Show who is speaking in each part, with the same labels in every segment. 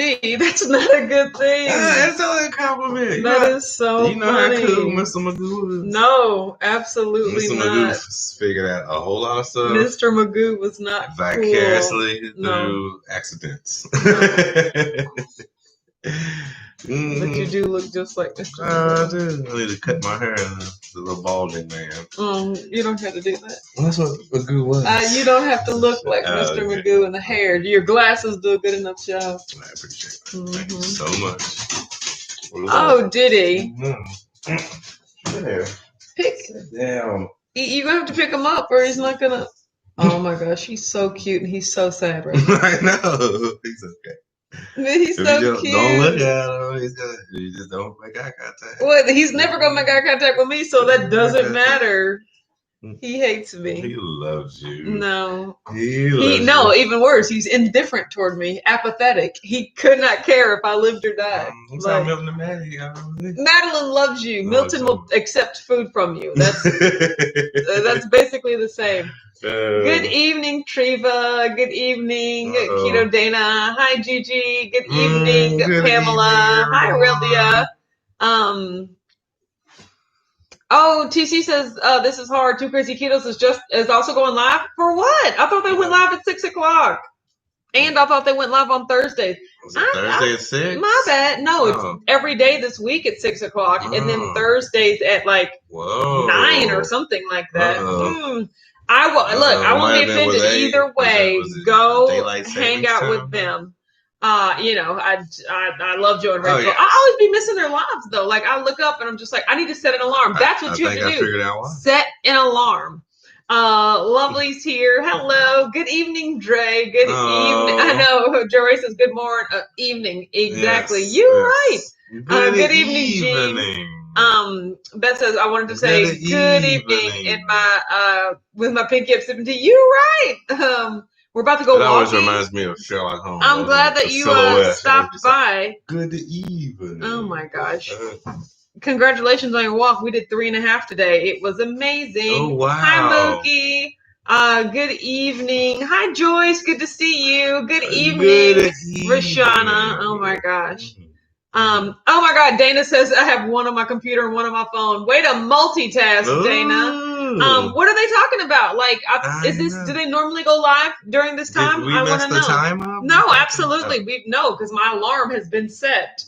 Speaker 1: D, that's not a good thing.
Speaker 2: That's only a compliment.
Speaker 1: That is so funny.
Speaker 2: You know how cool Mr. Magoo is?
Speaker 1: No, absolutely
Speaker 2: Mr.
Speaker 1: not.
Speaker 2: Magoo figured out a whole lot of stuff.
Speaker 1: Mr. Magoo was not
Speaker 2: vicariously
Speaker 1: cool.
Speaker 2: through accidents.
Speaker 1: But you do look just like Mr.
Speaker 2: I do. I need to cut my hair. The little balding man.
Speaker 1: You don't have to do that.
Speaker 2: Well, that's what Magoo was.
Speaker 1: You don't have to look like Mr. Magoo in the hair. Your glasses do a good enough job.
Speaker 2: I appreciate it. Thank you so much.
Speaker 1: Oh, did he?
Speaker 2: There.
Speaker 1: Pick.
Speaker 2: Damn.
Speaker 1: You're going to have to pick him up or he's not going to. Oh my gosh, he's so cute and he's so sad right now.
Speaker 2: I know. He's okay.
Speaker 1: He's so cute.
Speaker 2: Don't look at him. He's good. You just don't make eye contact.
Speaker 1: Well, he's never going to make eye contact with me, so that doesn't matter. He hates me.
Speaker 2: He loves you.
Speaker 1: No.
Speaker 2: He loves you.
Speaker 1: No, even worse. He's indifferent toward me. Apathetic. He could not care if I lived or died. Madeline loves you. Milton will accept food from you. That's basically the same. Good evening, Treva. Good evening, Keto Dana. Hi, Gigi. Good evening, Pamela. Evening, hi, Rildia. Oh, TC says this is hard. Two Crazy Ketos is also going live for what? I thought they went live at 6:00, and I thought they went live on Thursdays.
Speaker 2: Was it Thursday at 6?
Speaker 1: My bad. No, it's every day this week at 6:00, and then Thursdays at like 9 or something like that. I won't be offended either way. Go hang out with them. I love Joe and Rachel. Yeah. I always be missing their lives though. Like I look up and I'm just like, I need to set an alarm. That's what you have to do. Set an alarm. Lovely's here. Hello. Good evening, Dre. Good evening. I know. Joe Ray says good morning. Evening. Exactly. Yes, You're right. Good evening, Jean. Beth says I wanted to say good evening in my with my pinky up sipping tea. You're right. We're about to go walking. It always
Speaker 2: reminds me of Sherlock Holmes.
Speaker 1: I'm glad that you stopped by.
Speaker 2: Good evening.
Speaker 1: Oh my gosh. Congratulations on your walk. We did 3.5 today. It was amazing.
Speaker 2: Oh, wow.
Speaker 1: Hi, Mookie. Good evening. Hi, Joyce. Good to see you. Good evening, Rashana. Oh my gosh. Oh my God. Dana says I have one on my computer and one on my phone. Way to multitask, Dana. What are they talking about? Like, do they normally go live during this time?
Speaker 2: I want to know. Time up?
Speaker 1: No, absolutely. Because my alarm has been set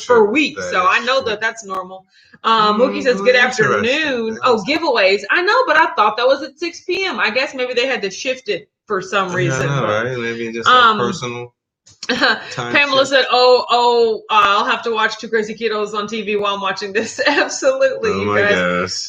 Speaker 1: for weeks, so I know that's normal. Mookie says, good afternoon. Oh, giveaways. I know, but I thought that was at 6 p.m. I guess maybe they had to shift it for some reason.
Speaker 2: I know, right? Maybe just personal.
Speaker 1: Pamela said, I'll have to watch Two Crazy Ketos on TV while I'm watching this. Absolutely, you guys.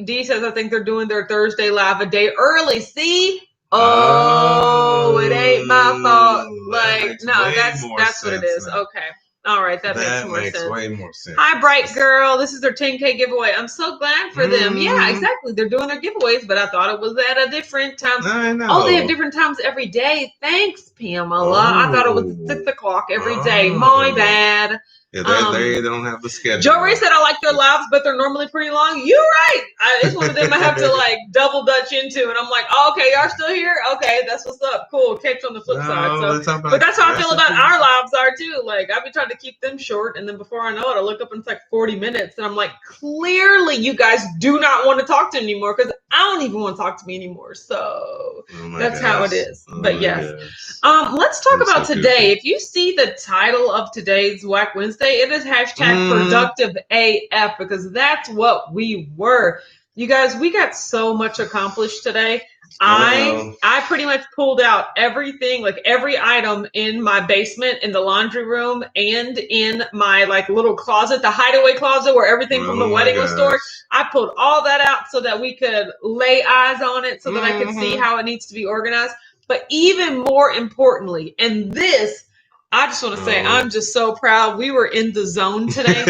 Speaker 1: D says I think they're doing their Thursday live a day early. See? It ain't my fault. Like, no, that's what it is. Now. Okay. All right, that makes
Speaker 2: way more sense.
Speaker 1: Hi, Bright Girl. This is their 10K giveaway. I'm so glad for them. Yeah, exactly. They're doing their giveaways, but I thought it was at a different time.
Speaker 2: I know.
Speaker 1: Oh, they have different times every day. Thanks, Pamela. I thought it was 6:00 every day. My bad.
Speaker 2: Yeah, they don't have the schedule.
Speaker 1: Joe Ray said I like their lives, but they're normally pretty long. You're right. It's one of them I have to like double dutch into, and I'm like, okay, y'all still here? Okay, that's what's up. Cool. Catch on the flip side. So, but that's how I feel about our lives are too. Like I've been trying to keep them short, and then before I know it, I look up and it's like 40 minutes, and I'm like, clearly you guys do not want to talk to me anymore because I don't even want to talk to me anymore. So that's how it is. But yes, let's talk about today. If you see the title of today's Whack Wednesday, it is #productive AF because that's what we were. You guys, we got so much accomplished today. I pretty much pulled out everything, like every item in my basement, in the laundry room, and in my like little closet, the hideaway closet where everything from the wedding was stored. I pulled all that out so that we could lay eyes on it, so that I could see how it needs to be organized. But even more importantly, and this, I just want to say, I'm just so proud. We were in the zone today.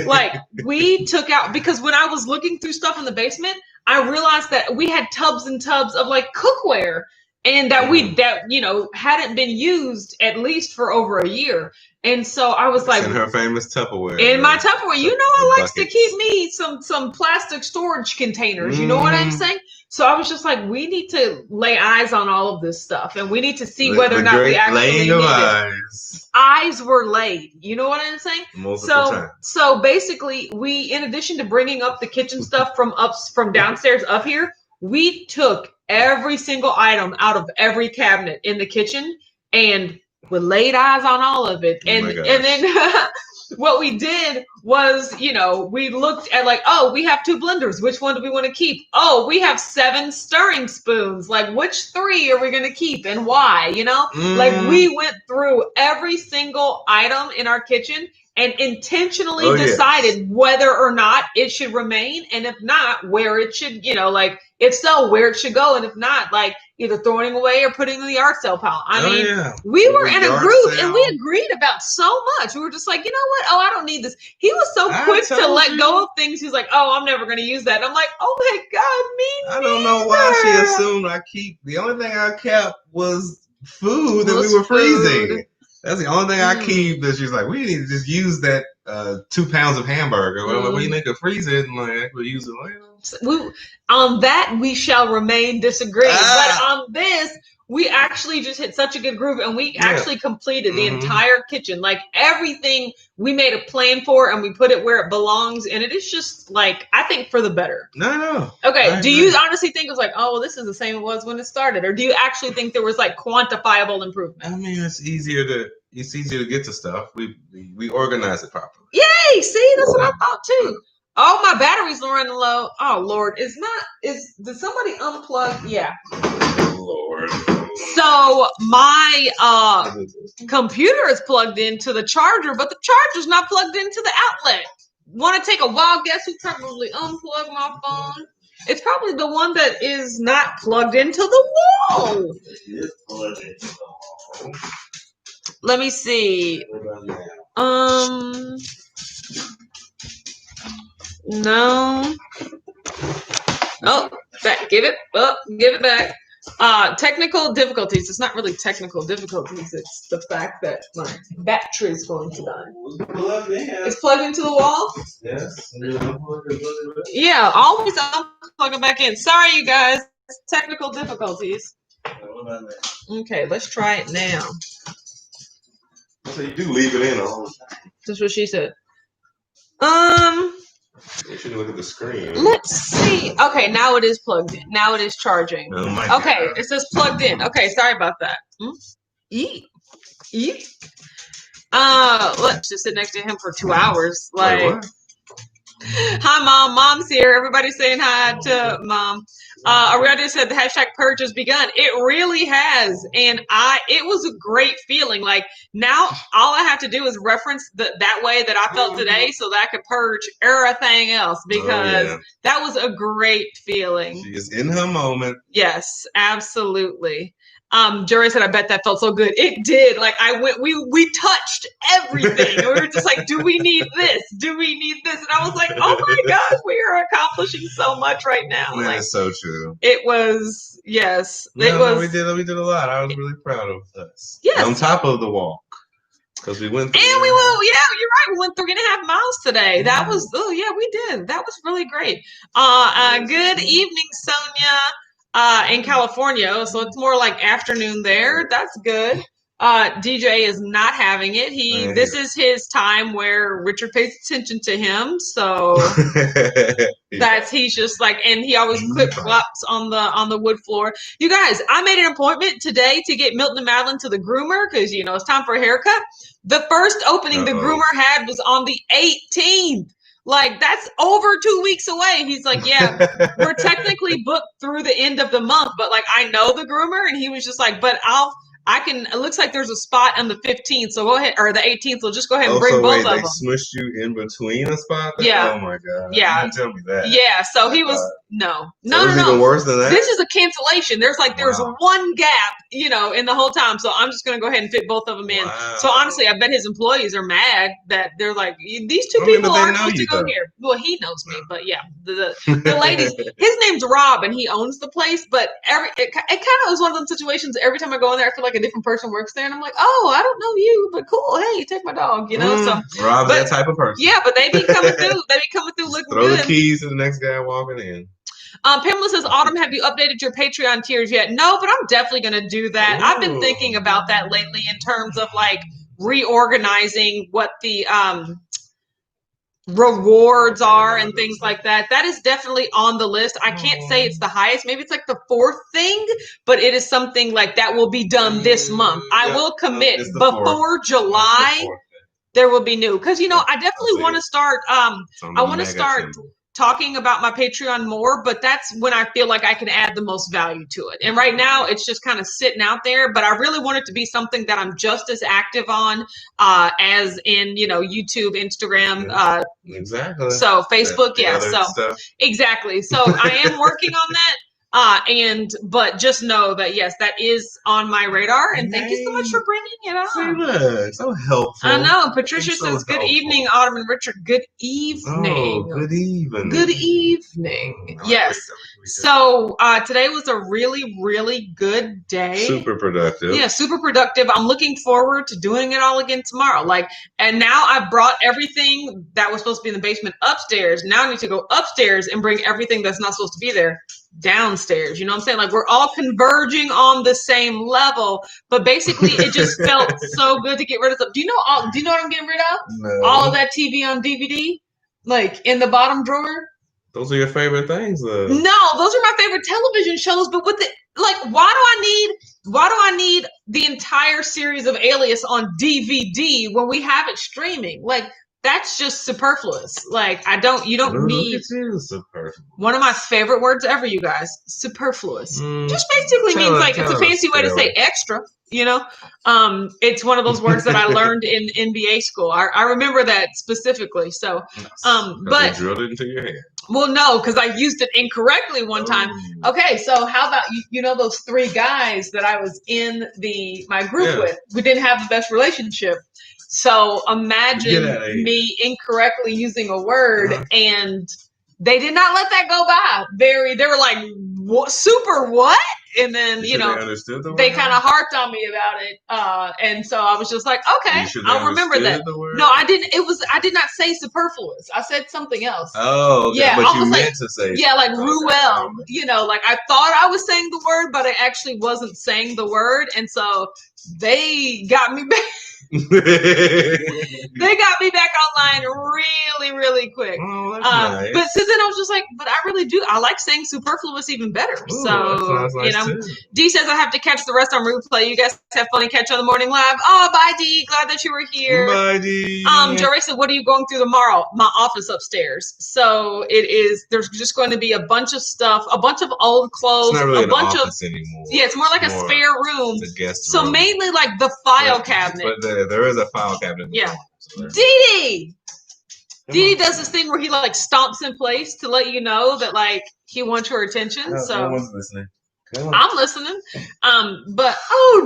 Speaker 1: Like we took out, because when I was looking through stuff in the basement, I realized that we had tubs and tubs of like cookware and that hadn't been used at least for over a year. And so I was like,
Speaker 2: in her famous Tupperware.
Speaker 1: In my Tupperware, I likes to keep me some plastic storage containers. You know what I'm saying? So I was just like, we need to lay eyes on all of this stuff, and we need to see whether or not we actually need it. Eyes were laid. You know what I'm saying? So basically, we, in addition to bringing up the kitchen stuff from downstairs up here, we took every single item out of every cabinet in the kitchen and we laid eyes on all of it. And then what we did was, we looked at like, oh, we have 2 blenders. Which one do we want to keep? Oh, we have 7 stirring spoons. Like, which 3 are we going to keep and why? Like, we went through every single item in our kitchen and intentionally decided whether or not it should remain, and if not, where it should, if so, where it should go, and if not, like either throwing away or putting in the yard sale pile. We were in a group and we agreed about so much. We were just like, you know what? Oh, I don't need this. He was so quick to let go of things. He's like, oh, I'm never going to use that. And I'm like, oh my God, me
Speaker 2: I don't know why she assumed I keep. The only thing I kept was food that we were freezing. That's the only thing I keep. That she's like, we need to just use that 2 pounds of hamburger. We need to freeze it and like we'll use it later.
Speaker 1: On that we shall remain disagreeing. But on this, we actually just hit such a good groove, and we actually completed the entire kitchen. Like everything we made a plan for, and we put it where it belongs. And it is just like, I think for the better.
Speaker 2: No.
Speaker 1: Okay. Do you honestly think it was like, oh, well, this is the same it was when it started? Or do you actually think there was like quantifiable improvement?
Speaker 2: I mean, it's easier to get to stuff. We organize it properly.
Speaker 1: Yay! See, that's what I thought too. Oh, my battery's running low. Oh Lord, did somebody unplug? Yeah.
Speaker 2: Lord.
Speaker 1: So my computer is plugged into the charger, but the charger's not plugged into the outlet. Want to take a wild guess who probably unplugged my phone? It's probably the one that is not plugged into the wall. Let me see. No. Oh, give it back. Technical difficulties. It's not really technical difficulties. It's the fact that my battery is going to die. It's plugged into the wall?
Speaker 2: Yes.
Speaker 1: Yeah, always unplug it back in. Sorry, you guys. Technical difficulties. Okay, let's try it now.
Speaker 2: So you do leave it in all the time.
Speaker 1: That's what she said.
Speaker 2: You should look at the screen.
Speaker 1: Let's see. Okay, now it is plugged in. Now it is charging.
Speaker 2: Oh my God.
Speaker 1: Okay, it says plugged in. Okay, sorry about that. Eat. Let's just sit next to him for 2 hours. Like,
Speaker 2: wait, what?
Speaker 1: Hi, Mom. Mom's here. Everybody's saying hi to Mom. Aurelia said the hashtag purge has begun. It really has. And it was a great feeling. Like now all I have to do is reference that way that I felt today so that I could purge everything else because that was a great feeling.
Speaker 2: She is in her moment.
Speaker 1: Yes, absolutely. Jerry said, I bet that felt so good. It did. Like we touched everything. We were just like, do we need this? Do we need this? And I was like, oh my gosh, we are accomplishing so much right now.
Speaker 2: Man,
Speaker 1: like,
Speaker 2: it's so true.
Speaker 1: It was, yes.
Speaker 2: We did a lot. I was really proud of us.
Speaker 1: Yes.
Speaker 2: On top of the walk. Because we went.
Speaker 1: And we went, you're right. We went 3.5 miles today. That was, we did. That was really great. Good evening, Sonia. In California, so it's more like afternoon there. That's good. DJ is not having it. This is his time where Richard pays attention to him. So he's just like, and he always clip flops on the wood floor. You guys, I made an appointment today to get Milton and Madeline to the groomer because it's time for a haircut. The first opening the groomer had was on the 18th. Like, that's over 2 weeks away. He's like, yeah, we're technically booked through the end of the month, but like, I know the groomer. And he was just like, but it looks like there's a spot on the 15th. So go ahead, or the 18th. So just go ahead and bring both of them.
Speaker 2: They smushed you in between a spot?
Speaker 1: Yeah.
Speaker 2: Oh my God.
Speaker 1: Yeah.
Speaker 2: You didn't tell me that.
Speaker 1: Yeah. So he was, No.
Speaker 2: Even worse than that?
Speaker 1: This is a cancellation. There's one gap, in the whole time. So I'm just going to go ahead and fit both of them in. So honestly, I bet his employees are mad that they're like, these two people aren't supposed to go here. Well, he knows me, but yeah, the ladies, his name's Rob and he owns the place, but it kind of is one of those situations. Every time I go in there, I feel like a different person works there and I'm like, oh, I don't know you, but cool. Hey, take my dog, So
Speaker 2: Rob's that type of person.
Speaker 1: Yeah, but they be coming through. They be coming through looking
Speaker 2: good.
Speaker 1: Throw
Speaker 2: the keys to the next guy walking in.
Speaker 1: Pamela says, Autumn, have you updated your Patreon tiers yet? No, but I'm definitely going to do that. Ooh. I've been thinking about that lately in terms of reorganizing what the rewards are and things like that. That is definitely on the list. I can't say it's the highest. Maybe it's the fourth thing, but it is something that will be done this month. I will commit before July. There will be new because I definitely want to start. I want to start talking about my Patreon more, but that's when I feel like I can add the most value to it. And right now, it's just kind of sitting out there. But I really want it to be something that I'm just as active on as in YouTube, Instagram.
Speaker 2: Exactly.
Speaker 1: So Facebook, yeah. So stuff. Exactly. So I am working on that. But just know that yes, that is on my radar, and thank you so much for bringing it up.
Speaker 2: Look, so helpful.
Speaker 1: I know. Patricia says, "Good evening, Autumn and Richard. Good evening.
Speaker 2: Oh, good evening.
Speaker 1: Good evening. Yes. So today was a really, really good day.
Speaker 2: Super productive.
Speaker 1: Yeah, super productive. I'm looking forward to doing it all again tomorrow. And now I brought everything that was supposed to be in the basement upstairs. Now I need to go upstairs and bring everything that's not supposed to be there downstairs. You know what I'm saying? We're all converging on the same level, but basically it just felt so good to get rid of stuff. Do you know what I'm getting rid of?
Speaker 2: No.
Speaker 1: All of that TV on DVD, in the bottom drawer.
Speaker 2: Those are your favorite things, though.
Speaker 1: No, those are my favorite television shows, but why do I need the entire series of Alias on DVD when we have it streaming? That's just superfluous. You don't need
Speaker 2: superfluous.
Speaker 1: One of my favorite words ever, you guys, superfluous. Just basically means it's a fancy way to say extra, it's one of those words that I learned in NBA school. I remember that specifically. So, but
Speaker 2: drilled it into your head.
Speaker 1: Well, no, because I used it incorrectly one time. Okay, so how about those three guys that I was in my group with? We didn't have the best relationship. So imagine me incorrectly using a word, and they did not let that go by. They were like, what, super what? And then, they kind of harped on me about it. And so I was just like, okay, I'll remember that. No, I didn't. I did not say superfluous. I said something else.
Speaker 2: Oh, okay. Yeah, but you meant to say.
Speaker 1: Yeah, Ruel. I thought I was saying the word, but I actually wasn't saying the word. And so they got me back. They got me back online really, really quick.
Speaker 2: Oh, that's nice.
Speaker 1: But since then I was just like, but I really do. I like saying superfluous even better.
Speaker 2: Ooh,
Speaker 1: so,
Speaker 2: nice too.
Speaker 1: D says I have to catch the rest on replay. You guys have fun and catch on the morning live. Oh, bye, D. Glad that you were here.
Speaker 2: Bye, D.
Speaker 1: Joey said, what are you going through tomorrow? My office upstairs. So there's just going to be a bunch of stuff, a bunch of old clothes,
Speaker 2: it's not really
Speaker 1: a bunch
Speaker 2: an office anymore.
Speaker 1: Yeah, it's more like a spare room.
Speaker 2: The guest
Speaker 1: so
Speaker 2: room.
Speaker 1: Mainly the file cabinet.
Speaker 2: But there is a file cabinet.
Speaker 1: Yeah. Dee does this thing where he stomps in place to let you know that he wants your attention. So
Speaker 2: no one's listening.
Speaker 1: I'm listening. But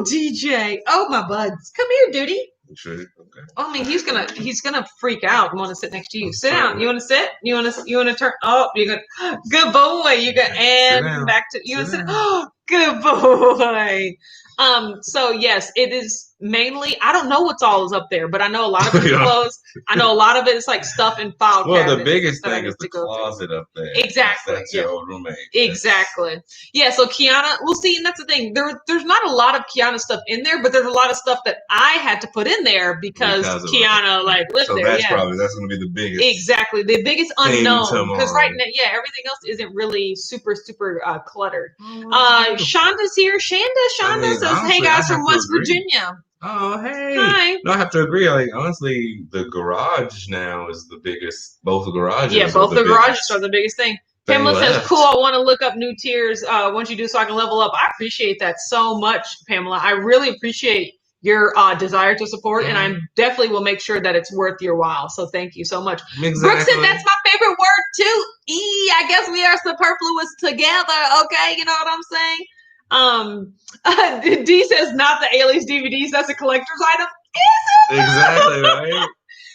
Speaker 1: DJ, my buds, come here, duty.
Speaker 2: Sure. Okay.
Speaker 1: I mean, he's gonna freak out and want to sit next to you. Sit down. You want to sit? You want to turn? Oh, you're gonna. Good boy. You got and back to you want to sit? Oh, good boy. So yes, it is mainly, I don't know what's all is up there, but I know a lot of it is clothes. I know a lot of it is stuff in file cabinets.
Speaker 2: Well, the biggest thing is the closet up there.
Speaker 1: Exactly.
Speaker 2: That's your old roommate.
Speaker 1: Exactly. Yeah, so Kiana, we'll see, and that's the thing. There's not a lot of Kiana stuff in there, but there's a lot of stuff that I had to put in there because Kiana lived
Speaker 2: so
Speaker 1: there.
Speaker 2: That's going to be the biggest.
Speaker 1: Exactly. The biggest unknown. Because right now, everything else isn't really super, super cluttered. Shonda's here. Shonda says, hey guys from West Virginia.
Speaker 2: Oh, hey.
Speaker 1: Hi.
Speaker 2: No, I have to agree. Honestly, the garage now is the biggest. Both the garages.
Speaker 1: Yeah, both the garages are the biggest thing. Pamela says, cool, I want to look up new tiers once you do so I can level up. I appreciate that so much, Pamela. I really appreciate your desire to support, and I definitely will make sure that it's worth your while. So thank you so much.
Speaker 2: Exactly.
Speaker 1: Brooke said that's my favorite word too. I guess we are superfluous together. Okay, you know what I'm saying? D says not the Alias DVDs. That's a collector's item. Is it?
Speaker 2: Exactly right.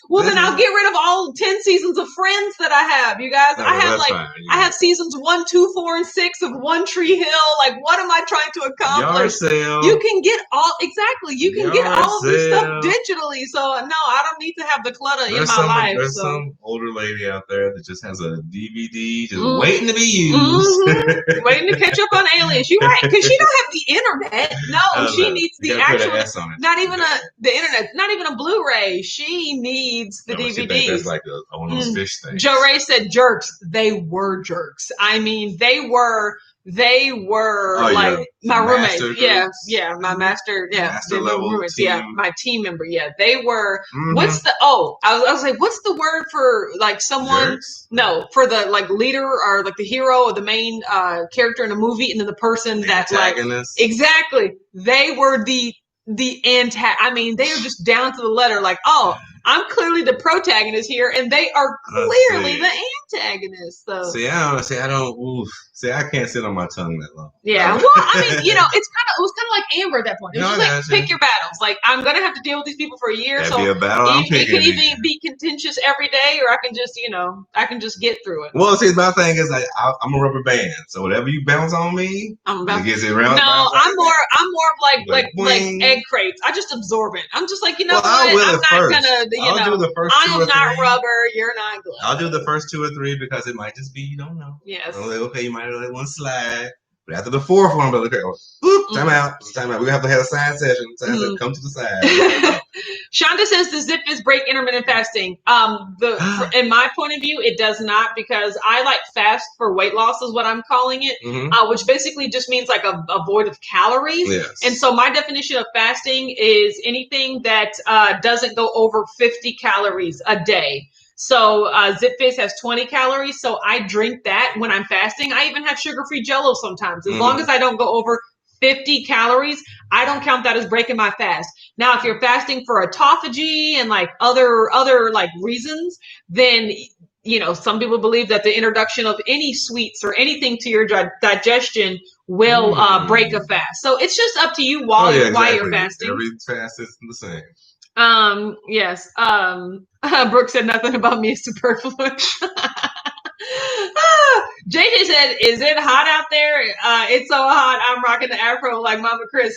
Speaker 1: Well, then I'll get rid of all 10 seasons of Friends that I have, you guys. I have seasons 1, 2, 4, and 6 of One Tree Hill. Like, what am I trying to accomplish? You can get all all of this stuff digitally. So no, I don't need to have the clutter in my life.
Speaker 2: There's some older lady out there that just has a DVD just waiting to be used,
Speaker 1: waiting to catch up on Alias. You're right, because she don't have the internet. No, she needs the actual. Not even the internet. Not even a Blu-ray. She needs the DVDs.
Speaker 2: That's like one of those fish things.
Speaker 1: Joe Ray said jerks. They were jerks. I mean, they were like my roommate. My master level roommates. Team. My team member. Yeah, they were. What's the? I was like, what's the word for like someone? Jerks? No, for the like leader or like the hero or the main character in a movie, and then the person that
Speaker 2: antagonist.
Speaker 1: Like exactly. They were the antagonist. I mean, they are just down to the letter. Like, I'm clearly the protagonist here, and they are clearly the antagonist. So
Speaker 2: I can't sit on my tongue that long.
Speaker 1: Yeah, well, I mean, it was kind of like Amber at that point. It was just like pick your battles. Like, I'm gonna have to deal with these people for a year,
Speaker 2: so be a battle
Speaker 1: it can even be contentious every day, or I can just get through it.
Speaker 2: Well, see, my thing is like I'm a rubber band, so whatever you bounce on me, it gets it around.
Speaker 1: No, I'm more of like egg crates. I just absorb it. I'm just like, what? I'm not gonna.
Speaker 2: I'll do the first
Speaker 1: I am not rubber. You're not glue.
Speaker 2: I'll do the first 2 or 3 because it might just be you don't know.
Speaker 1: Yes.
Speaker 2: I'm like, okay, you might let one slide, but after the 4th one, I'm like, okay, time out. We have to have a side session. Come to the side.
Speaker 1: Shonda says, does Zip Fizz break intermittent fasting? In my point of view, it does not, because I like fast for weight loss is what I'm calling it, which basically just means like a void of calories.
Speaker 2: Yes.
Speaker 1: And so my definition of fasting is anything that doesn't go over 50 calories a day. So Zip Fizz has 20 calories, so I drink that when I'm fasting. I even have sugar-free Jell-O sometimes. As long as I don't go over 50 calories, I don't count that as breaking my fast. Now, if you're fasting for autophagy and like other like reasons, then some people believe that the introduction of any sweets or anything to your digestion will break a fast. So it's just up to you while you're fasting.
Speaker 2: Every fast is the same.
Speaker 1: Yes. Brooke said nothing about me is superfluous. JJ said, is it hot out there? It's so hot. I'm rocking the afro like Mama Chris.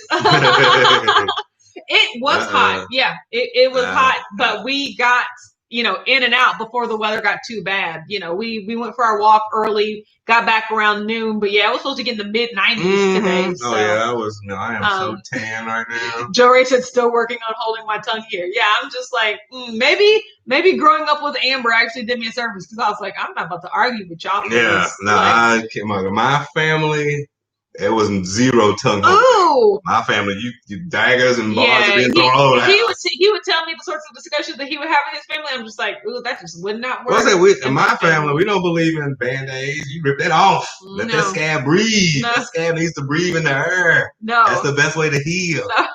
Speaker 1: It was hot. Yeah, it was hot, but we got, in and out before the weather got too bad. We went for our walk early, got back around noon, but I was supposed to get in the mid-90s today. So.
Speaker 2: Oh yeah, I am so tan right now.
Speaker 1: Joe Ray said, still working on holding my tongue here. Yeah, I'm just like, maybe growing up with Amber actually did me a service, because I was like, I'm not about to argue with y'all.
Speaker 2: Yeah, my family. It was 0 tongue.
Speaker 1: Oh,
Speaker 2: my family, you daggers and bars are being thrown all over.
Speaker 1: He would tell me the sorts of discussions that he would have in his family. I'm just like, ooh, that just would not work.
Speaker 2: Well, in my family, we don't believe in Band-Aids. You rip that off. Let that scab breathe. No. That scab needs to breathe in the air.
Speaker 1: No,
Speaker 2: that's the best way to heal.
Speaker 1: No.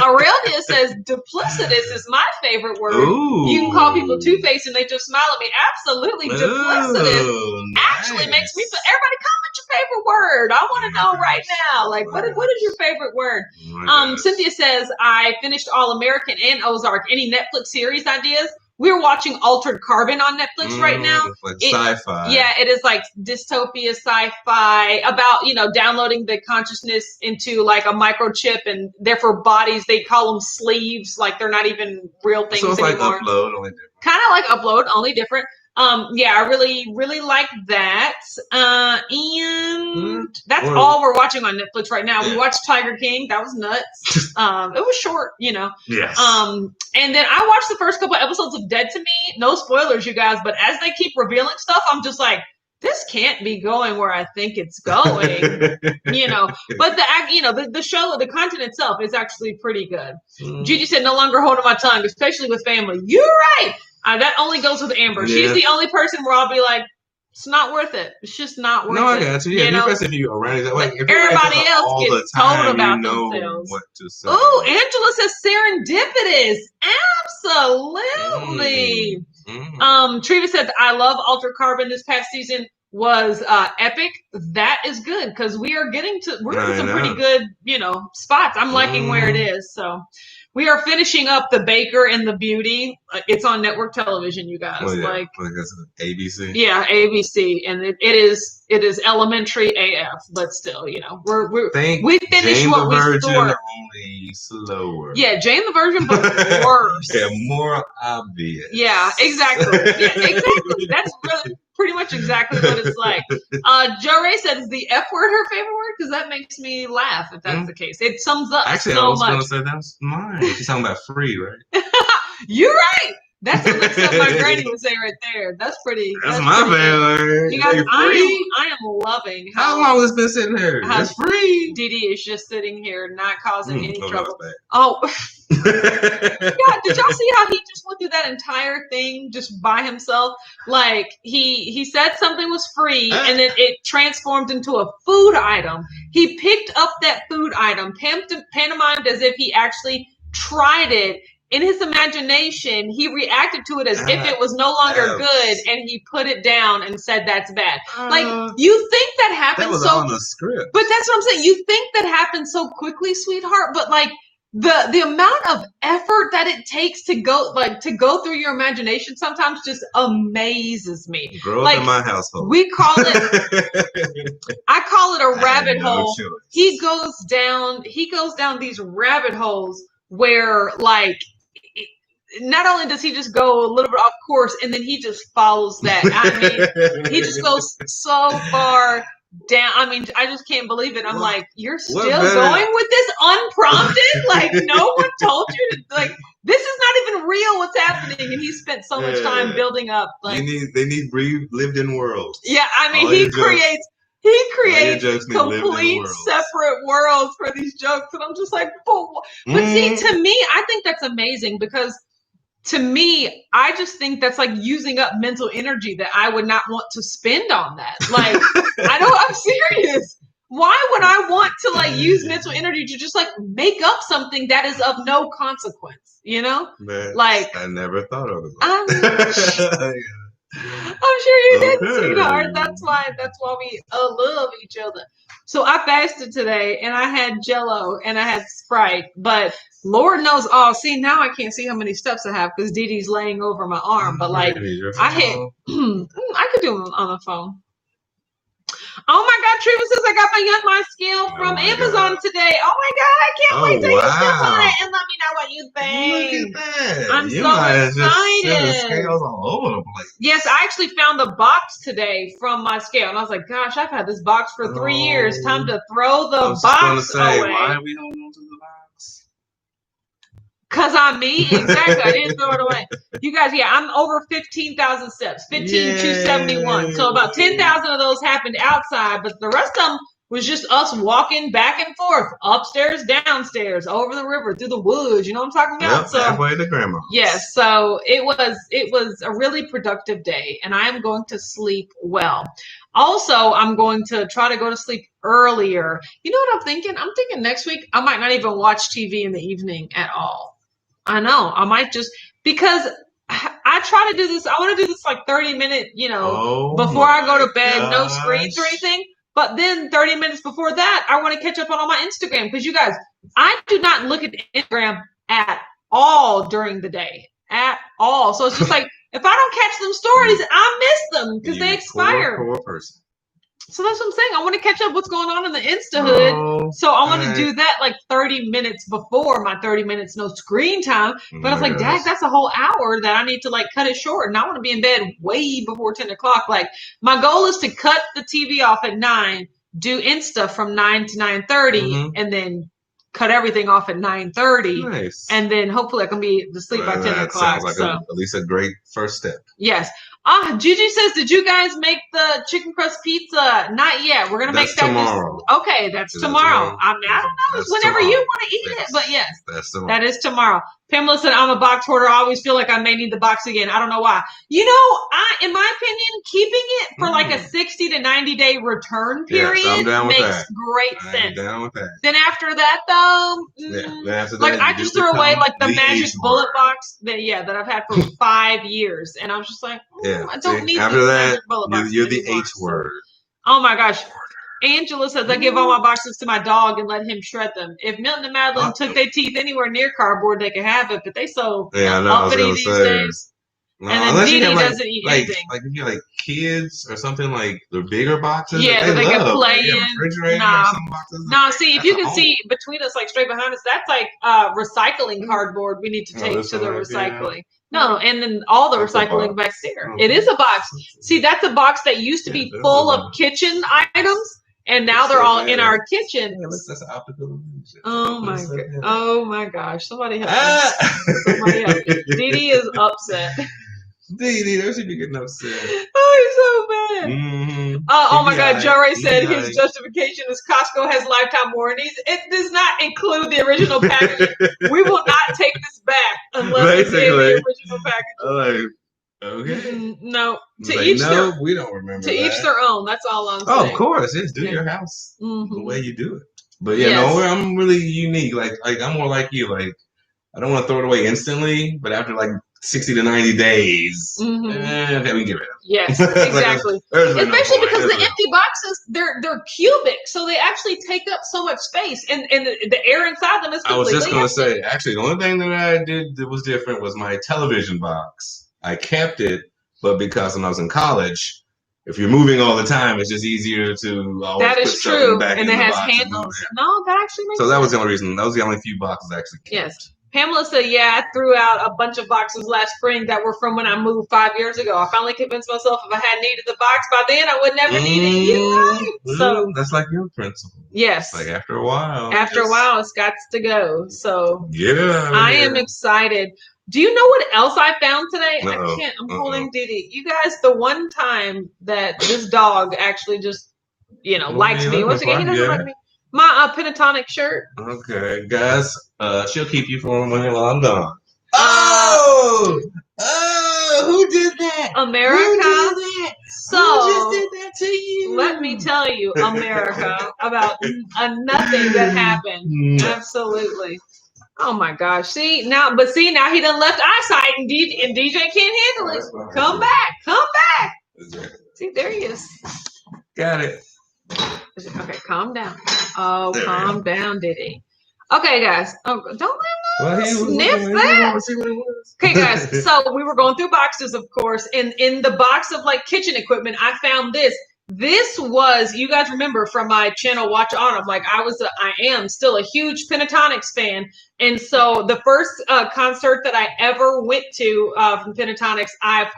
Speaker 1: Aurelia says duplicitous is my favorite word.
Speaker 2: Ooh.
Speaker 1: You can call people two-faced and they just smile at me. Absolutely, duplicitous actually makes me feel. Everybody comment your favorite word. I want to know right now. Like, what is your favorite word? Cynthia says, I finished All American and Ozark. Any Netflix series ideas? We're watching Altered Carbon on Netflix right now.
Speaker 2: Like sci-fi.
Speaker 1: Yeah, it is like dystopia sci-fi about, downloading the consciousness into like a microchip, and therefore bodies, they call them sleeves. Like they're not even real things anymore.
Speaker 2: So it's like Upload, only different.
Speaker 1: Kind of like Upload, only different. I really, really like that. And that's all we're watching on Netflix right now. We watched Tiger King. That was nuts. It was short,
Speaker 2: Yes.
Speaker 1: And then I watched the first couple episodes of Dead to Me. No spoilers, you guys, but as they keep revealing stuff, I'm just like, this can't be going where I think it's going, but the show, the content itself is actually pretty good. Gigi said, no longer holding my tongue, especially with family. You're right. That only goes with Amber.
Speaker 2: Yeah.
Speaker 1: She's the only person where I'll be like, It's not worth it. It's just not worth it.
Speaker 2: No, I got you. Yeah, especially if you around it. Like, if
Speaker 1: everybody else
Speaker 2: all
Speaker 1: gets
Speaker 2: the time,
Speaker 1: told about
Speaker 2: you know
Speaker 1: themselves.
Speaker 2: What to say.
Speaker 1: Oh, Angela says serendipitous. Absolutely. Treva said, I love Altered Carbon this past season was epic. That is good because we're in some pretty good, spots. I'm liking where it is. So we are finishing up The Baker and the Beauty. It's on network television, you guys.
Speaker 2: Well, yeah. Like that's ABC.
Speaker 1: Yeah, ABC, and it is elementary AF, but still, we finish what we start.
Speaker 2: Only slower.
Speaker 1: Yeah, Jane the Virgin, but worse.
Speaker 2: Yeah, more obvious.
Speaker 1: Yeah, exactly. Yeah, exactly. That's really pretty much exactly what it's like. Joe Ray said, "Is the F word her favorite word?" Because that makes me laugh. If that's the case, it sums up
Speaker 2: Actually,
Speaker 1: so
Speaker 2: I was
Speaker 1: much.
Speaker 2: going to say that's mine. She's talking about free, right?
Speaker 1: You're right. That's what my granny would say right there. That's pretty.
Speaker 2: That's my favorite.
Speaker 1: You guys, I am loving
Speaker 2: how long has it been sitting here? It's free.
Speaker 1: Dee Dee is just sitting here, not causing any trouble.
Speaker 2: Oh.
Speaker 1: Yeah, did y'all see how he just went through that entire thing just by himself? Like he said something was free, and then it transformed into a food item. He picked up that food item, pantomimed as if he actually tried it. In his imagination, he reacted to it as if it was no longer good, and he put it down and said that's bad. Like, you think that happens
Speaker 2: that was on the script.
Speaker 1: But that's what I'm saying. You think that happens so quickly, sweetheart, but like the amount of effort that it takes to go through your imagination sometimes just amazes me.
Speaker 2: Growth in my household.
Speaker 1: We call it I call it a rabbit hole.
Speaker 2: Choice.
Speaker 1: He goes down these rabbit holes where like not only does he just go a little bit off course, and then he just follows that. I mean, he just goes so far down. I mean, I just can't believe it. I'm like, you're still going with this unprompted? Like, no one told you to, like, this is not even real what's happening. And he spent so much time building up. Like,
Speaker 2: they need lived in worlds.
Speaker 1: Yeah, I mean, he creates complete separate worlds for these jokes. And I'm just like, but see, to me, I think that's amazing because to me, I just think that's like using up mental energy that I would not want to spend on that. Like, I'm serious. Why would I want to like use mental energy to just like make up something that is of no consequence, Like,
Speaker 2: I never thought of it.
Speaker 1: I'm sure you did, sweetheart. That's why we love each other. So I fasted today, and I had Jell-O and I had Sprite, but Lord knows, see, now I can't see how many steps I have because Dee Dee's laying over my arm. But like, I could do it on the phone. Oh my God, Treva says I got my Young Mind scale from Amazon today. Oh my God, I can't wait till you step on it and let me know what you think.
Speaker 2: Look at that.
Speaker 1: I'm so excited.
Speaker 2: Just scales all over the place.
Speaker 1: Yes, I actually found the box today from my scale, and I was like, gosh, I've had this box for 3 years. Time to throw the box away.
Speaker 2: Why are we holding on to the box?
Speaker 1: Because I'm me. Exactly. I didn't throw it away. You guys, I'm over 15,000 steps. 15,271. So about 10,000 of those happened outside, but the rest of them was just us walking back and forth, upstairs, downstairs, over the river, through the woods. You know what I'm talking about?
Speaker 2: Yep, halfway to grandma.
Speaker 1: Yes. So it was a really productive day, and I am going to sleep well. Also, I'm going to try to go to sleep earlier. You know what I'm thinking? I'm thinking next week I might not even watch TV in the evening at all. I know. I might just, because I try to do this. I want to do this like 30-minute, before I go to bed, no screens or anything. But then 30 minutes before that, I want to catch up on all my Instagram. Because you guys, I do not look at Instagram at all during the day. At all. So it's just like, if I don't catch them stories, I miss them because they expire.
Speaker 2: Poor person.
Speaker 1: So that's what I'm saying. I want to catch up what's going on in the Insta hood. So I want to do that like 30 minutes before my 30 minutes no screen time. But I was like, Dad, that's a whole hour that I need to like cut it short. And I want to be in bed way before 10 o'clock. Like, my goal is to cut the TV off at 9, do Insta from 9 to 9:30, and then cut everything off at 9:30.
Speaker 2: Nice.
Speaker 1: And then hopefully I can be to sleep by 10 o'clock.
Speaker 2: Sounds like at least a great first step.
Speaker 1: Yes. Gigi says, did you guys make the chicken crust pizza? Not yet. We're going to make that
Speaker 2: tomorrow.
Speaker 1: Okay, that's tomorrow. I don't know. It's whenever you want to eat it. But yes, that is tomorrow. Pamela said, I'm a box hoarder. I always feel like I may need the box again. I don't know why. You know, in my opinion, keeping it for like a 60 to 90 day return period makes great sense.
Speaker 2: Down with that.
Speaker 1: Then after that, though, like I just threw away like the magic bullet box that I've had for 5 years. And I was just like, I don't need
Speaker 2: after
Speaker 1: this
Speaker 2: that,
Speaker 1: magic bullet box.
Speaker 2: You're the H word.
Speaker 1: Oh my gosh. Angela says, I give all my boxes to my dog and let him shred them. If Milton and Madeline took their teeth anywhere near cardboard, they could have it, but they so uppity these days.
Speaker 2: No,
Speaker 1: and then Dee doesn't eat anything.
Speaker 2: Like if you're like kids or something, like the bigger boxes,
Speaker 1: they can play in. See, if you can see between us, like straight behind us, that's like recycling cardboard we need to take to the recycling. No, and then all the recycling back there. It is a box. See, that's a box that used to be full of kitchen items. And now they're all in our kitchen.
Speaker 2: That's an optical illusion.
Speaker 1: Oh my gosh! Somebody help me! Somebody help me! Dee Dee is upset.
Speaker 2: Dee Dee, don't you be getting upset?
Speaker 1: Oh, he's so bad. Mm-hmm. Oh my God! Joe Ray said his justification is Costco has lifetime warranties. It does not include the original packaging. We will not take this back unless it's in the original packaging.
Speaker 2: Okay.
Speaker 1: No. To
Speaker 2: we don't remember.
Speaker 1: To each their own. That's all I'm saying.
Speaker 2: Oh, of course. Yes, do your house the way you do it. But I'm really unique. Like I'm more like you. Like I don't want to throw it away instantly, but after like 60 to 90 days, we can get rid of it.
Speaker 1: Yes, exactly. Especially because the empty boxes, they're cubic, so they actually take up so much space, and the air inside them is completely
Speaker 2: I was just going to
Speaker 1: empty.
Speaker 2: say, actually, the only thing that I did that was different was my television box. I kept it, but because when I was in college, if you're moving all the time, it's just easier to always
Speaker 1: that is
Speaker 2: put
Speaker 1: true,
Speaker 2: back
Speaker 1: and
Speaker 2: in
Speaker 1: it
Speaker 2: the
Speaker 1: has
Speaker 2: box
Speaker 1: handles. No, that actually makes sense.
Speaker 2: So that was the only reason. That was the only few boxes I actually kept.
Speaker 1: Yes. Pamela said, I threw out a bunch of boxes last spring that were from when I moved 5 years ago. I finally convinced myself if I had needed the box by then, I would never need it. You're right. So
Speaker 2: that's like your principle.
Speaker 1: Yes.
Speaker 2: Like after a while.
Speaker 1: After a while, it's got to go. So
Speaker 2: I
Speaker 1: am excited. Do you know what else I found today? I can't. I'm holding Dee Dee. You guys, the one time that this dog actually just, likes me. Once again, he doesn't like me. My pentatonic shirt.
Speaker 2: Okay, guys. She'll keep you for when I'm gone. Who did that?
Speaker 1: America.
Speaker 2: Who did that?
Speaker 1: So
Speaker 2: who just did that to you?
Speaker 1: Let me tell you, America, about nothing that happened. Absolutely. Oh my gosh! See now he done left eyesight, and DJ can't handle it. Come back! See, there he is.
Speaker 2: Got it.
Speaker 1: Okay, calm down. Oh, calm down, Diddy. Okay, guys. Oh, don't let him sniff that. Okay, guys. So we were going through boxes, of course, and in the box of like kitchen equipment, I found this. This was, you guys remember from my channel, Watch Autumn, like I am still a huge Pentatonics fan. And so the first concert that I ever went to from Pentatonics, I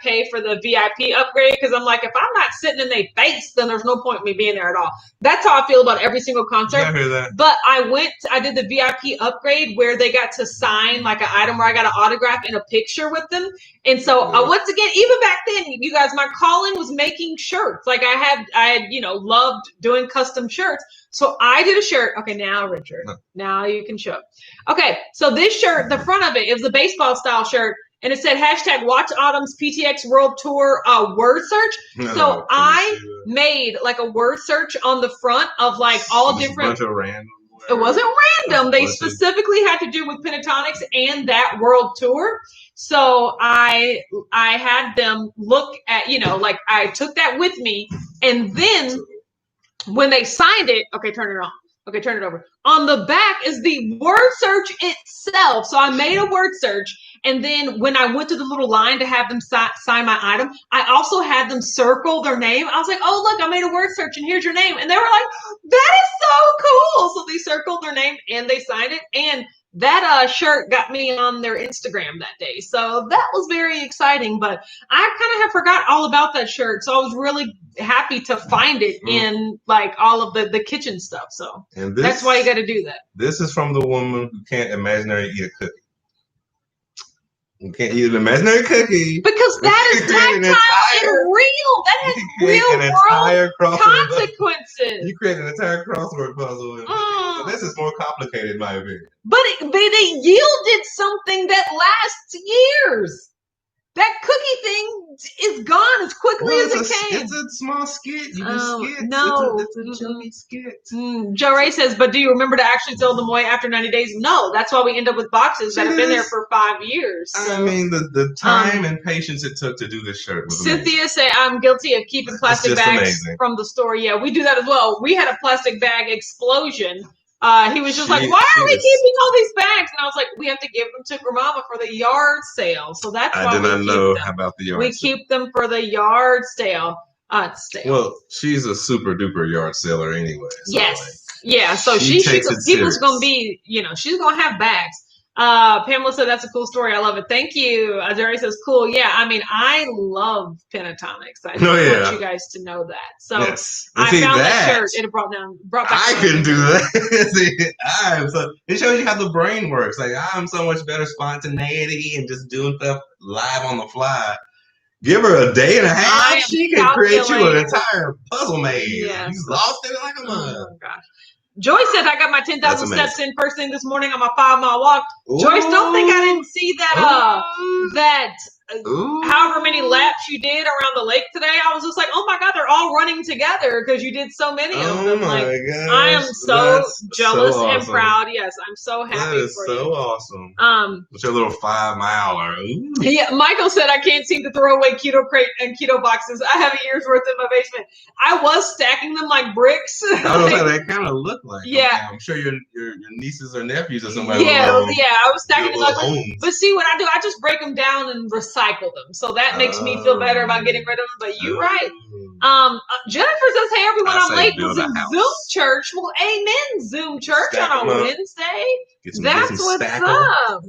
Speaker 1: pay for the VIP upgrade because I'm like, if I'm not sitting in their face, then there's no point in me being there at all. That's how I feel about every single concert.
Speaker 2: Yeah, I hear that.
Speaker 1: But I did the VIP upgrade where they got to sign like an item where I got an autograph and a picture with them. And so once again, even back then, you guys, my calling was making shirts. Like I had loved doing custom shirts. So I did a shirt. Okay, now Richard, now you can show. Okay, so this shirt, the front of it was a baseball style shirt, and it said hashtag Watch Autumn's PTX World Tour word search. So I made like a word search on the front of like all different.
Speaker 2: A bunch of random.
Speaker 1: It wasn't random. They specifically had to do with Pentatonics and that world tour. So I had them look at, like I took that with me, and then when they signed it, okay, turn it on. Okay, turn it over. On the back is the word search itself. So I made a word search, and then when I went to the little line to have them sign my item, I also had them circle their name. I was like, oh, look, I made a word search, and here's your name. And they were like, that is so cool. So they circled their name, and they signed it. And that shirt got me on their Instagram that day. So that was very exciting. But I kind of have forgot all about that shirt. So I was really happy to find it in like all of the kitchen stuff. So that's why you got to do that.
Speaker 2: This is from the woman who can't imaginarily eat a cookie. You can't eat an imaginary cookie.
Speaker 1: Because that is tactile and real. That has real world consequences.
Speaker 2: You create an entire crossword puzzle. So this is more complicated, in my opinion.
Speaker 1: But it yielded something that lasts years. That cookie thing is gone as quickly as it came.
Speaker 2: It's a small skit. You do skits.
Speaker 1: No.
Speaker 2: It's a chunky skit.
Speaker 1: Joe Ray says, but do you remember to actually throw them away after 90 days? No. That's why we end up with boxes that have been there for 5 years. So.
Speaker 2: I mean, the time and patience it took to do this shirt was
Speaker 1: Cynthia say, I'm guilty of keeping plastic bags from the store. Yeah, we do that as well. We had a plastic bag explosion. He was just like, why are we keeping all these bags? And I was like, we have to give them to Grandmama for the yard sale. So that's why
Speaker 2: I did not know about the yard sale.
Speaker 1: We keep them for the yard sale.
Speaker 2: Well, she's a super duper yard seller anyway. So
Speaker 1: yes. Yeah. So people's going to be, she's going to have bags. Pamela said, that's a cool story. I love it. Thank you. Jerry says, cool. Yeah. I mean, I love pentatonics. I want you guys to know that. So I found that shirt. It brought back.
Speaker 2: I couldn't do that. It shows you how the brain works. Like, I'm so much better spontaneity and just doing stuff live on the fly. Give her a day and a half. She can create you an entire puzzle maze. Yeah. You lost it like a mug.
Speaker 1: Oh, gosh. Joyce said, I got my 10,000 steps in first thing this morning on my 5-mile walk. Ooh. Joyce, don't think I didn't see that, however many laps you did around the lake today. I was just like, oh my God, they're all running together because you did so many of them. Like, I am so jealous and proud. Yes, I'm so happy for you. That is so
Speaker 2: awesome. It's your little 5-miler.
Speaker 1: Yeah, Michael said, I can't seem to throw away keto crate and keto boxes. I have a year's worth in my basement. I was stacking them like bricks.
Speaker 2: They kind of look like.
Speaker 1: Yeah,
Speaker 2: I'm sure your nieces or nephews or somebody.
Speaker 1: Yeah, I was stacking them like. But see what I do? I just break them down and recycle them. So that makes me feel better about getting rid of them. But you're right. Jennifer says, hey everyone, I'm late to Zoom church. Well, amen, Zoom church on a Wednesday. That's what's up.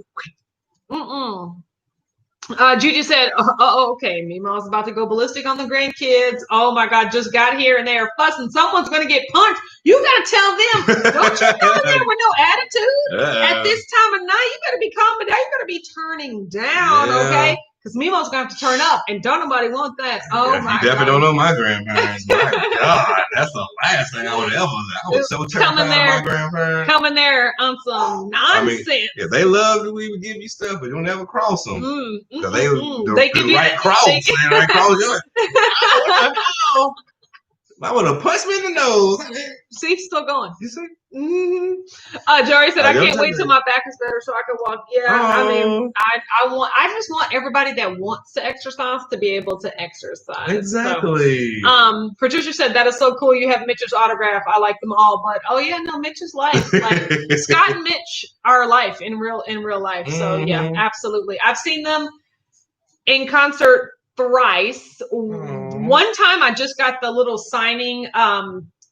Speaker 1: Judy said, okay, Mima's about to go ballistic on the grandkids. Oh my God, just got here and they are fussing. Someone's going to get punched. You got to tell them. Don't you know them with no attitude? At this time of night, you better be calming down. You better be turning down, okay? Because Mima's going to have to turn up, and don't nobody want that. Oh, my God.
Speaker 2: You definitely don't know my grandparents. My God, that's the last thing I would ever do. I was so terrified of my grandparents.
Speaker 1: Coming there on some nonsense. I mean,
Speaker 2: they love that we would give you stuff, but you'll never cross them. Because they give you right cross. They right cross. You're like, what the hell? I would have punched me in the nose.
Speaker 1: See, still going.
Speaker 2: You see?
Speaker 1: Jory said, I can't wait till my back is better so I can walk. Yeah, I mean, I just want everybody that wants to exercise to be able to exercise.
Speaker 2: Exactly.
Speaker 1: So, Patricia said, that is so cool. You have Mitch's autograph. I like them all, but Mitch is life. Like Scott and Mitch are life in real life. So yeah, absolutely. I've seen them in concert thrice. One time I just got the little signing,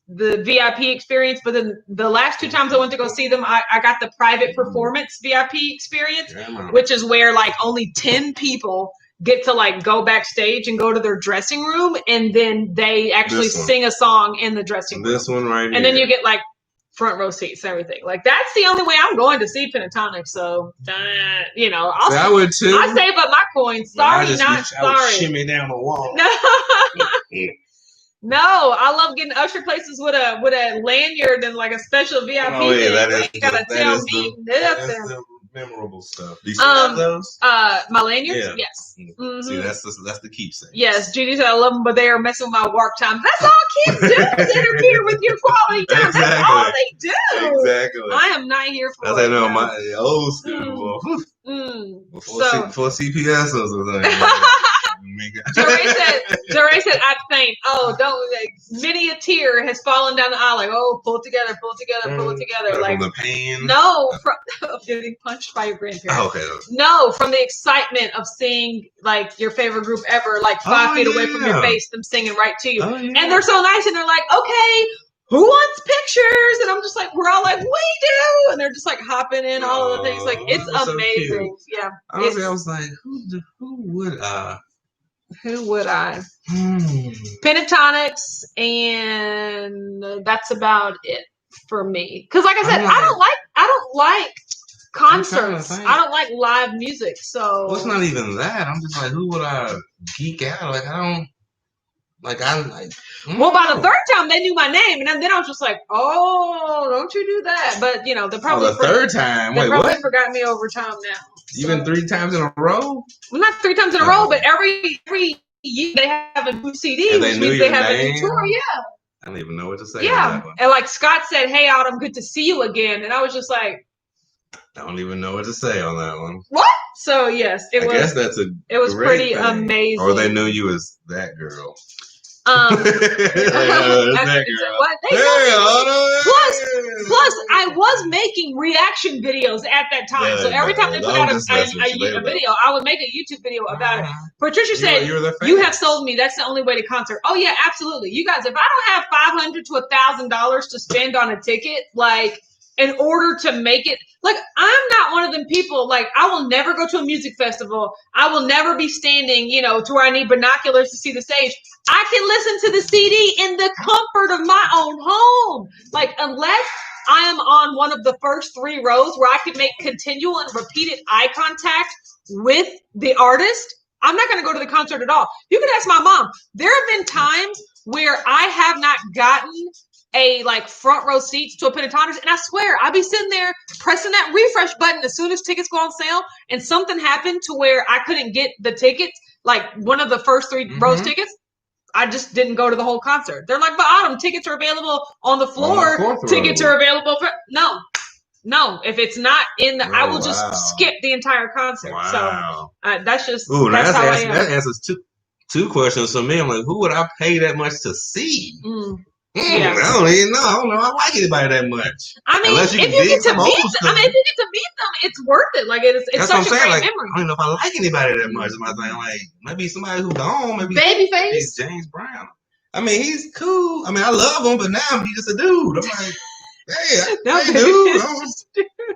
Speaker 1: the VIP experience, but then the last 2 times I went to go see them, I got the private performance VIP experience, which is where like only 10 people get to like go backstage and go to their dressing room, and then they actually sing a song in the dressing room.
Speaker 2: This one right here.
Speaker 1: And then you get like front row seats and everything. Like that's the only way I'm going to see pentatonic. So
Speaker 2: I would too.
Speaker 1: I save up my coins. Sorry, not sorry.
Speaker 2: I would shimmy down the wall.
Speaker 1: No, I love getting usher places with a lanyard and like a special VIP.
Speaker 2: Oh yeah, that is
Speaker 1: the
Speaker 2: memorable stuff. Do you have those?
Speaker 1: My lanyards? Yeah. Yes.
Speaker 2: Mm-hmm. See, that's the keepsake.
Speaker 1: Yes, Judy said I love them, but they are messing with my work time. That's all kids do is interfere with your quality time. Exactly. That's all they do. Exactly. I am not here for
Speaker 2: it. I know my old school. Before CPS was
Speaker 1: Jerry said, I'd faint. Oh, don't. Many a tear has fallen down the aisle. Like, oh, pull it together. Like
Speaker 2: from the pain.
Speaker 1: No, from getting punched by your grandparents.
Speaker 2: Oh, okay.
Speaker 1: No, from the excitement of seeing like your favorite group ever, like 5 feet away from your face, them singing right to you. Oh, yeah. And they're so nice, and they're like, okay, who wants pictures? And I'm just like, we're all like, we do. And they're just like hopping in all of the things. Like, it's amazing. So yeah.
Speaker 2: Honestly, I was like, who would I?
Speaker 1: Who would I? Pentatonics, and that's about it for me. Because, like I said, I don't like concerts. I don't like live music, so.
Speaker 2: Well, it's not even that. I'm just like, who would I geek out? Like, I don't. Like,
Speaker 1: Well, by the third time, they knew my name, and then I was just like, "Oh, don't you do that!" But they probably
Speaker 2: third time.
Speaker 1: They probably forgot me over time now.
Speaker 2: Even 3 times in a row?
Speaker 1: Well, not 3 times in a row, but every year they have a new CD,
Speaker 2: and
Speaker 1: which means they have a new tour. Yeah.
Speaker 2: I don't even know what to say.
Speaker 1: Yeah, and like Scott said, "Hey, Autumn, good to see you again," and I was just like,
Speaker 2: I don't even know what to say on that one.
Speaker 1: What? So yes,
Speaker 2: I guess that's
Speaker 1: it was pretty amazing.
Speaker 2: Or they knew you as that girl.
Speaker 1: That girl. Plus, I was making reaction videos at that time. So every time they put out a video, I would make a YouTube video about it. Patricia said, "You have sold me. That's the only way to concert." Oh yeah, absolutely. You guys, if I don't have $500 to $1,000 to spend on a ticket, like in order to make it, like I'm not one of them people. Like I will never go to a music festival. I will never be standing, to where I need binoculars to see the stage. I can listen to the CD in the comfort of my own home. Like unless I am on one of the first 3 rows where I can make continual and repeated eye contact with the artist, I'm not going to go to the concert at all. You can ask my mom. There have been times where I have not gotten a front row seats to a Pentatonics, and I swear I'll be sitting there pressing that refresh button as soon as tickets go on sale, and something happened to where I couldn't get the tickets, like one of the first 3 rows tickets. I just didn't go to the whole concert. They're like, but Autumn, tickets are available on the floor. Tickets are available for no. If it's not in the, I will just skip the entire concert. Wow. So that's just that's how I am.
Speaker 2: That answers two questions for me. I'm like, who would I pay that much to see? Yeah. I don't even know. I don't know. I like anybody that much.
Speaker 1: I mean, if you get to meet them, it's worth it. Like it's such a great memory.
Speaker 2: I don't know if I like anybody that much. My thing, like maybe somebody who gone, maybe
Speaker 1: Babyface,
Speaker 2: James Brown. I mean, he's cool. I mean, I love him, but now he's just a dude. I'm like, hey, dude.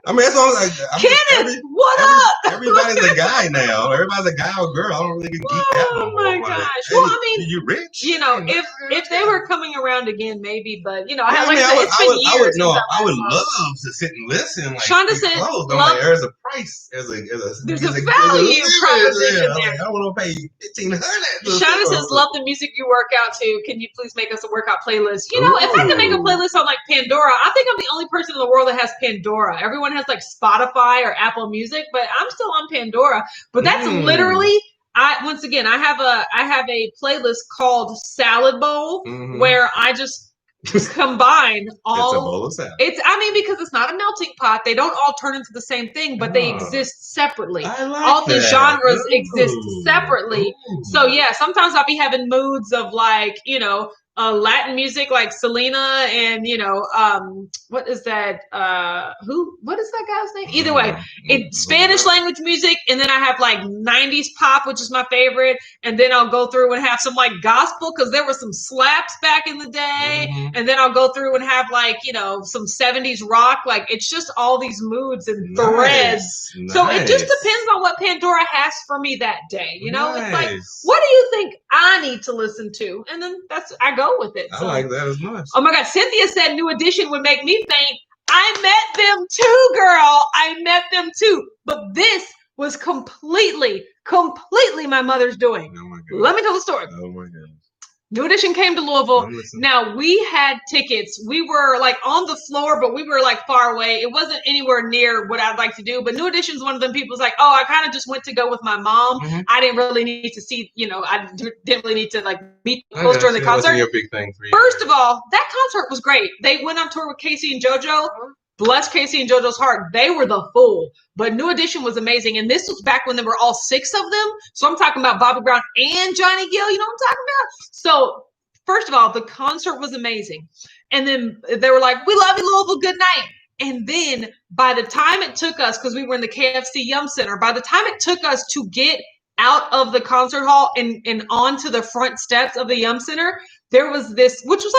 Speaker 2: I mean, that's all. Like,
Speaker 1: Kenneth, what up?
Speaker 2: Everybody's a guy now. Everybody's a guy or girl. I don't really get geeked out.
Speaker 1: Oh my gosh! Well, I mean,
Speaker 2: you rich?
Speaker 1: If they were coming around again, maybe. But it's been
Speaker 2: years. I would love to sit and listen. Like,
Speaker 1: Shonda said,
Speaker 2: "There's a price. There's
Speaker 1: a value proposition there.
Speaker 2: I don't want to pay $1,500."
Speaker 1: Shonda says, "Love the music you work out to. Can you please make us a workout playlist?" If I can make a playlist on Pandora, I think I'm the only person in the world that has Pandora. Everyone has Spotify or Apple Music, but I'm still on Pandora. But that's literally, I have a playlist called Salad Bowl where I just combine all.
Speaker 2: It's a bowl of salad.
Speaker 1: Because it's not a melting pot. They don't all turn into the same thing, but they exist separately.
Speaker 2: I like
Speaker 1: all
Speaker 2: that.
Speaker 1: the genres exist separately. So yeah, sometimes I'll be having moods of Latin music like Selena and what is that guy's name? Either way, it's Spanish language music, and then I have 90s pop, which is my favorite, and then I'll go through and have some gospel because there were some slaps back in the day, and then I'll go through and have some 70s rock. It's just all these moods and threads. Nice. So it just depends on what Pandora has for me that day. It's what do you think I need to listen to, and then I go with it.
Speaker 2: I like that as much.
Speaker 1: Oh my God. Cynthia said New Edition would make me faint. I met them too, girl. I met them too. But this was completely my mother's doing.
Speaker 2: Oh my God.
Speaker 1: Let me tell the story.
Speaker 2: Oh my God.
Speaker 1: New Edition came to Louisville. Now we had tickets. We were on the floor, but we were far away. It wasn't anywhere near what I'd like to do. But New Edition's one of them people's I kind of just went to go with my mom. I didn't really need to see, I didn't really need to meet folks during the concert.
Speaker 2: Your big thing for you.
Speaker 1: First of all, that concert was great. They went on tour with Casey and JoJo. Bless Casey and JoJo's heart. They were the fool. But New Edition was amazing. And this was back when there were all 6 of them. So I'm talking about Bobby Brown and Johnny Gill. You know what I'm talking about? So first of all, the concert was amazing. And then they were like, "We love you, Louisville. Good night." And then by the time it took us, because we were in the KFC Yum Center, by the time it took us to get out of the concert hall and onto the front steps of the Yum Center, there was this, which was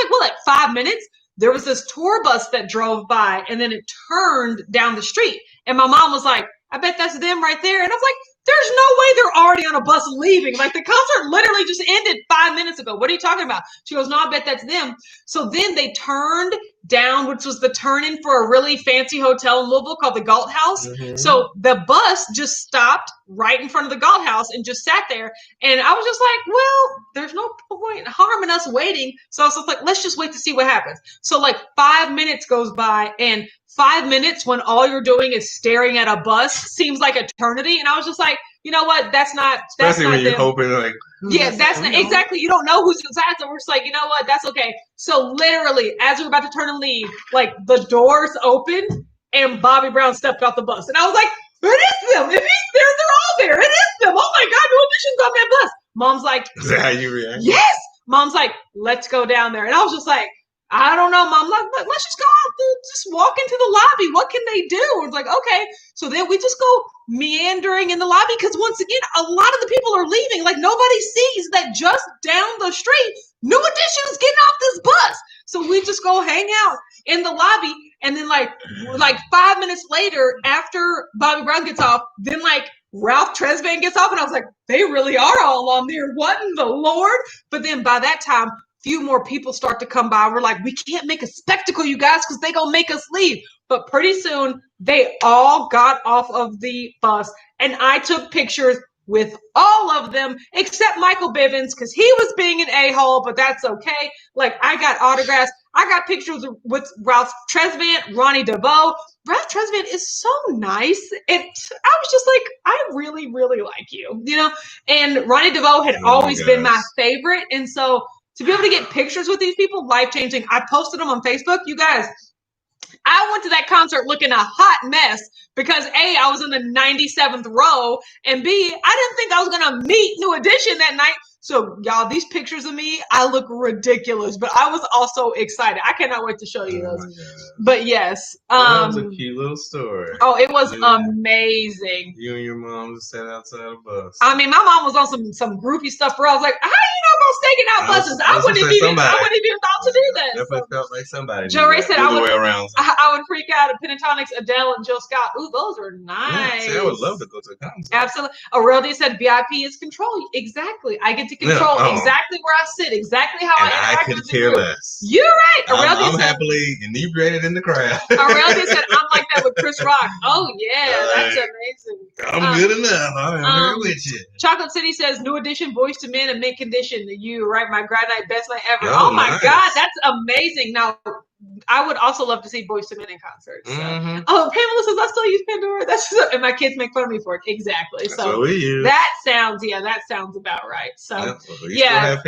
Speaker 1: 5 minutes. There was this tour bus that drove by, and then it turned down the street. And my mom was like, "I bet that's them right there." And I was like, there's no way they're already on a bus leaving. The concert literally just ended 5 minutes ago. What are you talking about? She goes, "No, I bet that's them." So then they turned down, which was the turn-in for a really fancy hotel in Louisville called the Galt House.
Speaker 2: Mm-hmm.
Speaker 1: So the bus just stopped right in front of the Galt House and just sat there. And I was just like, well, there's no point harm in us waiting. So I was just like, let's just wait to see what happens. So like 5 minutes goes by, and 5 minutes when all you're doing is staring at a bus seems like eternity. And I was just like, you know what? That's not.
Speaker 2: Especially
Speaker 1: when
Speaker 2: you're hoping like.
Speaker 1: Yeah, that's not exactly. You don't know who's inside, so we're just like, you know what? That's okay. So literally, as we were about to turn and leave, like the doors opened and Bobby Brown stepped off the bus, and I was like, it is them. If he's there, they're all there. It is them. Oh my God, New Edition's on that bus. Mom's like,
Speaker 2: is that how you react?
Speaker 1: Yes. Mom's like, let's go down there, and I was just like, I don't know, Mom. Like, let's just go out there, just walk into the lobby. What can they do? It's like, okay. So then we just go meandering in the lobby because once again, a lot of the people are leaving. Like nobody sees that just down the street, New Edition is getting off this bus. So we just go hang out in the lobby. And then like 5 minutes later, after Bobby Brown gets off, then like Ralph Tresvant gets off. And I was like, they really are all on there. What in the Lord? But then by that time, few more people start to come by. We're like, we can't make a spectacle, you guys, because they gonna make us leave. But pretty soon, they all got off of the bus, and I took pictures with all of them except Michael Bivens because he was being an a-hole, but that's okay. Like, I got autographs. I got pictures with Ralph Tresvant, Ronnie DeVoe. Ralph Tresvant is so nice. I was just like, I really, really like you, you know? And Ronnie DeVoe had always been my favorite, and so to be able to get pictures with these people, life-changing. I posted them on Facebook. You guys, I went to that concert looking a hot mess because A, I was in the 97th row, and B, I didn't think I was going to meet New Edition that night. So, y'all, these pictures of me, I look ridiculous, but I was also excited. I cannot wait to show you those. But yes.
Speaker 2: That was a cute little story.
Speaker 1: Oh, it was amazing.
Speaker 2: You and your mom just sat outside a bus.
Speaker 1: I mean, my mom was on some groupie stuff where I was like, how do you know about staking out buses? I wouldn't even thought to do that.
Speaker 2: Definitely felt like somebody.
Speaker 1: Joe Ray said
Speaker 2: I
Speaker 1: would freak out at Pentatonics, Adele, and Jill Scott. Ooh, those are nice.
Speaker 2: Yeah, see, I would love to go to a concert.
Speaker 1: Absolutely. Aurelio said VIP is control. Exactly. I get to control exactly where I sit, exactly how I interact with the group.
Speaker 2: Less.
Speaker 1: You're right.
Speaker 2: I'm happily inebriated in the crowd.
Speaker 1: Aurelio said, I'm like that with Chris Rock. Oh, yeah. That's amazing.
Speaker 2: I'm good enough. I'm here with you.
Speaker 1: Chocolate City says, New Edition, Boys to Men, and Mint Condition. You, right? My grad night, best night ever. Oh my God. That's amazing. Now, I would also love to see Boys to Men in concert. So.
Speaker 2: Mm-hmm.
Speaker 1: Oh, Pamela says I still use Pandora. And my kids make fun of me for it. Exactly.
Speaker 2: That's what we use.
Speaker 1: That sounds about right. So
Speaker 2: yeah.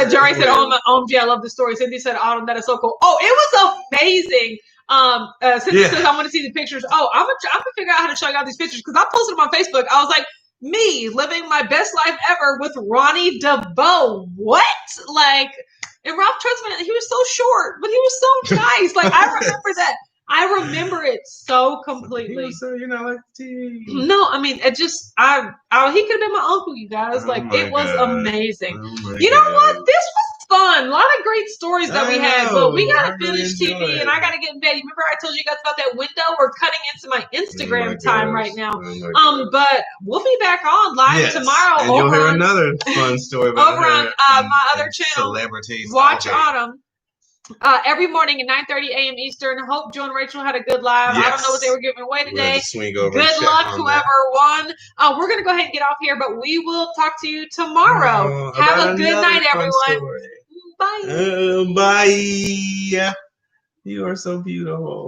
Speaker 1: Jerry said, OMG, I love the story. Cindy said, Autumn, that is so cool. Oh, it was amazing. Cindy says, I want to see the pictures. Oh, I'm gonna figure out how to show you all these pictures because I posted them on Facebook. I was like, me living my best life ever with Ronnie DeVoe. What? Like, and Ralph Tresvant, he was so short, but he was so nice. Like, I remember that. I remember it so completely.
Speaker 2: So you're not like tea.
Speaker 1: No, I mean, it just, he could have been my uncle, you guys. Like, it was amazing. You know what? This was fun. A lot of great stories that we had, but we got to finish TV and I got to get in bed. Remember I told you guys about that window? We're cutting into my Instagram time right now. But we'll be back on live tomorrow.
Speaker 2: And you'll hear another fun story about
Speaker 1: over on my other channel.
Speaker 2: Celebrities.
Speaker 1: Watch Autumn. Every morning at 9:30 a.m. Eastern. Hope Joe and Rachel had a good live. Yes. I don't know what they were giving away today. Good luck, whoever won. We're going to go ahead and get off here, but we will talk to you tomorrow. Have a good night, everyone. Bye.
Speaker 2: Bye. You are so beautiful.